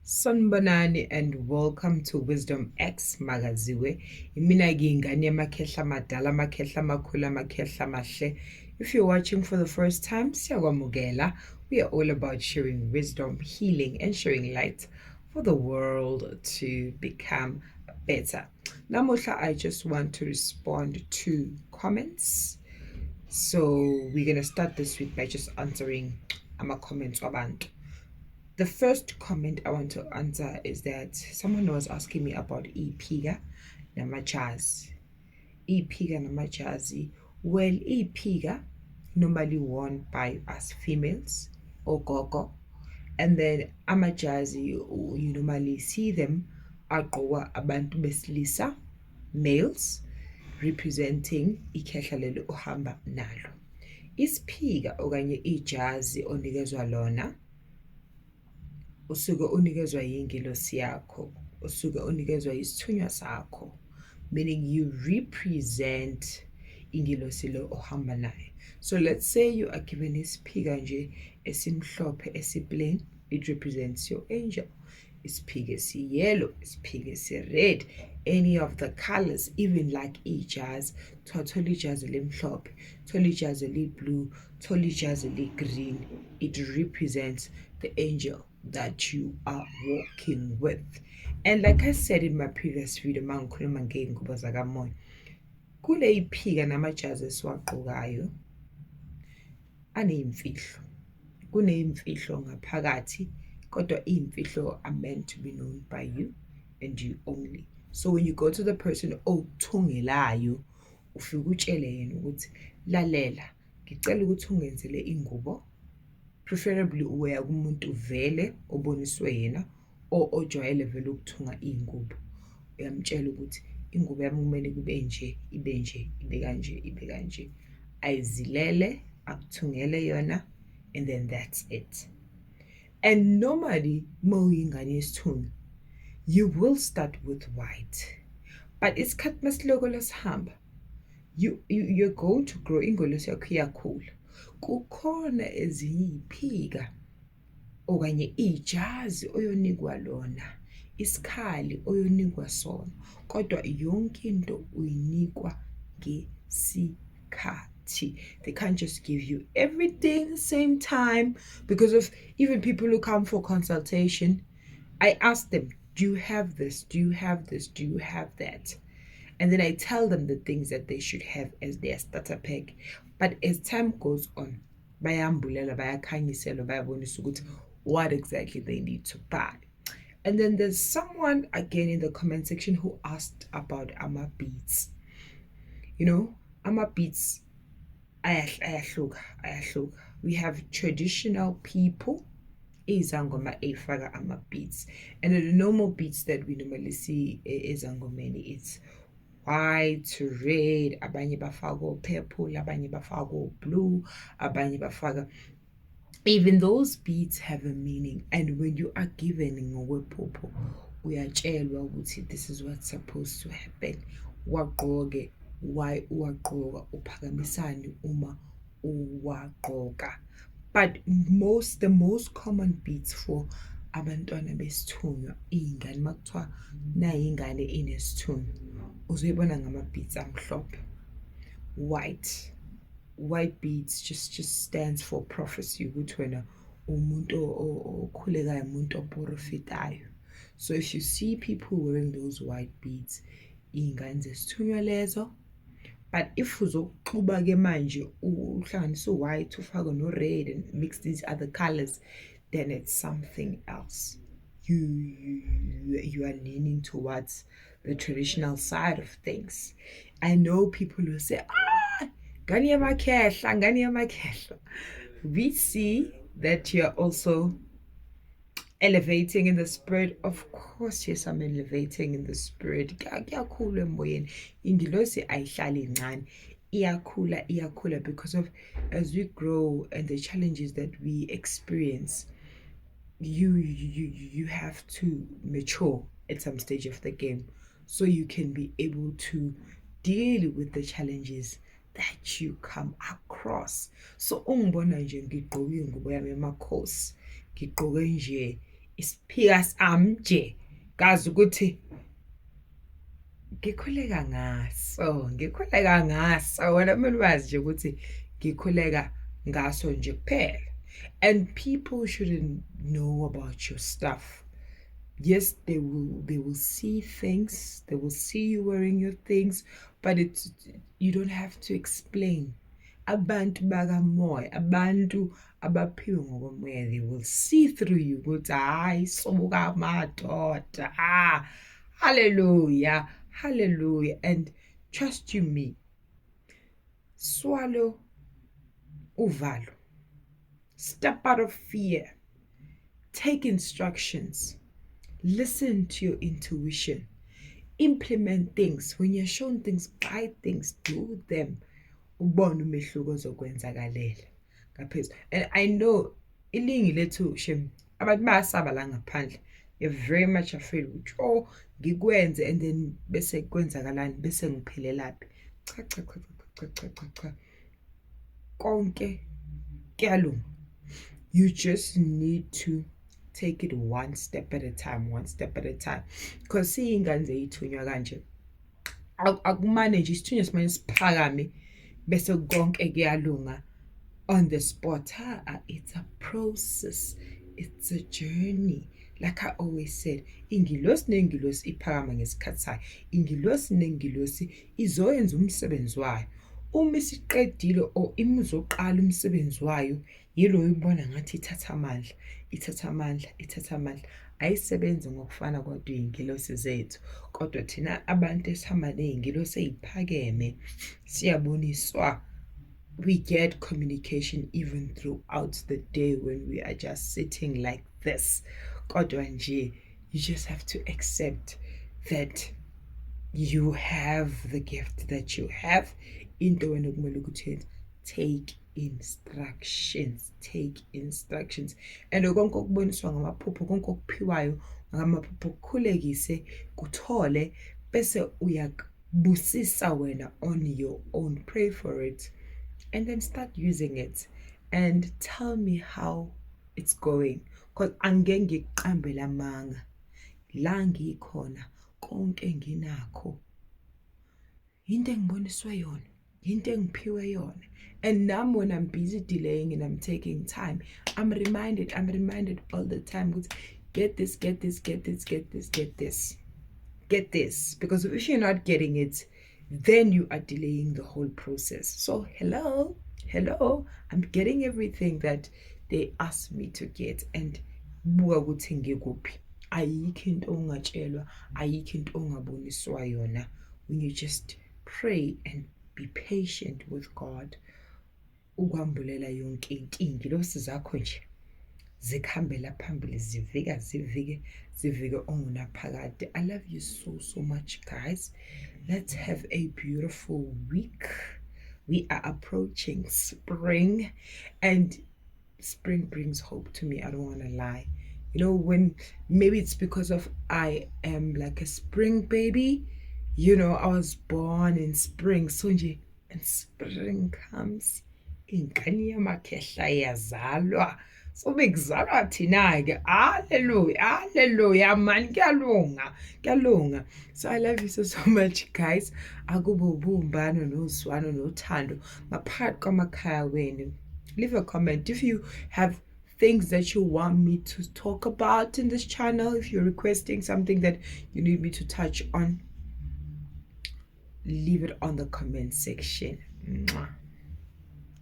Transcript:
Sanibonani and welcome to Wisdom X Magaziwe. Imina ngingane yamakhehla madala, amakhehla amakhulu, amakhehla mahle. If you're watching for the first time, siyakwamukela. We are all about sharing wisdom, healing, and sharing light for the world to become better. Namuhla, I just want to respond to comments. So we're gonna start this week by just answering comments abantu. The first comment I want to answer is that someone was asking me about ipiga namajazi. Ipiga namajazi. Well, ipiga normally worn by us females or gogo, and then amajazi you normally see them agqokwa abantu besilisa, males, representing ikhehla lelo uhamba nalo. Isipiga okanye ijazi onikezwa lona usuke unikezwa yingelosi yakho, usuke unikezwa isithunywa sakho, meaning you represent ingelosi lo ohamba naye. So let's say you are given isiphika nje esimhlophe esiplain, it represents your angel. Isiphika esi-yellow, isiphika esi-red, any of the colors, even like ijazi, thola ijazi limhlophe, thola ijazi li-blue, thola ijazi li-green, it represents the angel that you are walking with. And like I said in my previous video, mangikhuluma ngey'ngubo zakamoya, kule iphika namajazi esiwagqokayo aneyimfihlo. Kuneyimfihlo ngaphakathi, kodwa iy'mfihlo are meant to be known by you and you only. So when you go to the person othungelayo, ufike utshele yena ukuthi lalela, ngicela ukuthi ungenzele ingubo, preferably uweya kumuntu vele oboniswe yena ojwayele vele ukuthunga iy'ngubo. Uyamtshela ukuthi ingubo yami kumele kube nje, ibe nje, ibe kanje, ibe kanje. Ayizilele, akuthungele yona, and then that's it. And normally, mawuyingane yesithunzi, you will start with white. But isikhathi masiloko lesihamba, you're going to grow, ingolosi yakho iyakhula. Kukhona ezinye iziphika okanye ijazi oyonikwa lona, isikhali oyonikwa sona, kodwa yonke into uyinikwa ngesikhathi. They can't just give you everything at the same time, because of even people who come for consultation, I ask them, do you have this? Do you have this? Do you have that? And then I tell them the things that they should have as their starter pack. But as time goes on, bayambulela, bayakhanyiselwa, bayabonisa ukuthi what exactly they need to buy. And then there's someone again in the comment section who asked about beads. You know, beads, ayahluka. We have traditional people, izangoma efaka beads, and the normal beads that we normally see ezangomeni, it's white, red, abanye bafaka purple, abanye bafaka blue, abanye bafaka. Even those beads have a meaning, and when you are given ngokwephupho uyatshelwa ukuthi this is what's supposed to happen. Wagqoke, why uwagqoka, uphakamisani uma uwagqoka. But the most common beads for abantwana besithunywa, iy'ngane makuthiwa nayi ingane inesithunywa, uzoyibona ngama-beads amhlophe. White beads just stands for prophecy, ukuthi wena umuntu okhulekayo, umuntu oprofitayo. So if you see people wearing those white beads, iy'ngane zesithunywa lezo. But if uzoxuba ke manje uhlanganisa white ufake no red and mix these other colors, then it's something else. You are leaning towards the traditional side of things. I know people will say, ngane yamakhehla. We see that you're also elevating in the spirit. Of course, yes, I'm elevating in the spirit. Kuyakhula emoyeni. Ingilosi ayihlali incane. Iyakhula because of, as we grow and the challenges that we experience, you have to mature at some stage of the game so you can be able to deal with the challenges that you come across. So ungibona nje ngigqoke ingubo yami emakhosi, ngigqoke nje isiphika sami nje ngazi ukuthi ngikhuleka ngaso wena kumele wazi nje ukuthi ngikhuleka ngaso nje kuphela. And people shouldn't know about your stuff. Yes, they will see things, they will see you wearing your things, but you don't have to explain. Abantu bakamoya, abantu abaphiwe ngokomoya, they will see through you ukuthi hayi sobuka madoda. Hallelujah, hallelujah. And trust you me, swallow uvalo, step out of fear, take instructions, listen to your intuition, implement things. When you're shown things, buy things, do them. Ubone umehluko ozokwenzakalela ngaphezulu. And I know ilingi lethu shem abantu bayasaba la ngaphandle. You're very much afraid ukuthi ngikwenze and then bese kwenzakalani bese ngiphelelaphi. Cha. Konke kuyalunga. You just need to take it one step at a time. Because siyingane zeyithunywa kanje akumanage isithunywa simanje siphakame bese konke kuyalunga on the spot. It's a process, it's a journey. Like I always said, ingilosi nengilosi iphakama ngesikhathi sayo. Ingilosi nengilosi izoyenza umsebenzi wayo. Uma isiqedile or imuzoqala umsebenzi wayo, yilo uyibona ngathi ithatha amandla. Ayisebenzi ngokufana kodwa ingilosi zethu. Kodwa thina abantu esihamba ney'ngilosi eziphakeme siyaboniswa. We get communication even throughout the day when we are just sitting like this. Kodwa nje, you just have to accept that you have the gift that you have. Into wena kumele ukuthi take instructions. And konke okuboniswa ngamaphupho, konke okuphiwayo ngamaphupho kukhulekise kuthole bese uyakubusisa wena on your own. Pray for it and then start using it and tell me how it's going. Because angeke ngiqambele amanga la ngikhona konke nginakho into engiboniswa yona, into engiphiwe yona. And now when I'm busy delaying and I'm taking time, I'm reminded all the time, get this. Because if you're not getting it, then you are delaying the whole process. So hello, I'm getting everything that they asked me to get. And buka ukuthi ngikuphi. Ayikho into ongatshelwa, ayikho into ongaboniswa yona. When you just pray and be patient with God, ukwambulela yonke inkingi ingilosi zakho nje zikhambela phambili zivike ongunaphakade. I love you so much, guys. Let's have a beautiful week. We are approaching spring, and spring brings hope to me. I don't want to lie. You know, when maybe it's because of I am like a spring baby. You know, I was born in spring. So nje, and spring comes, ingane yamakhehla iyazalwa. So bekuzalwa thina-ke. Hallelujah man, kuyalunga. So I love you so much, guys. Akube ubumbano nozwano nothando ngaphakathi kwamakhaya wenu. Leave a comment if you have things that you want me to talk about in this channel. If you're requesting something that you need me to touch on, leave it on the comment section. Mwah.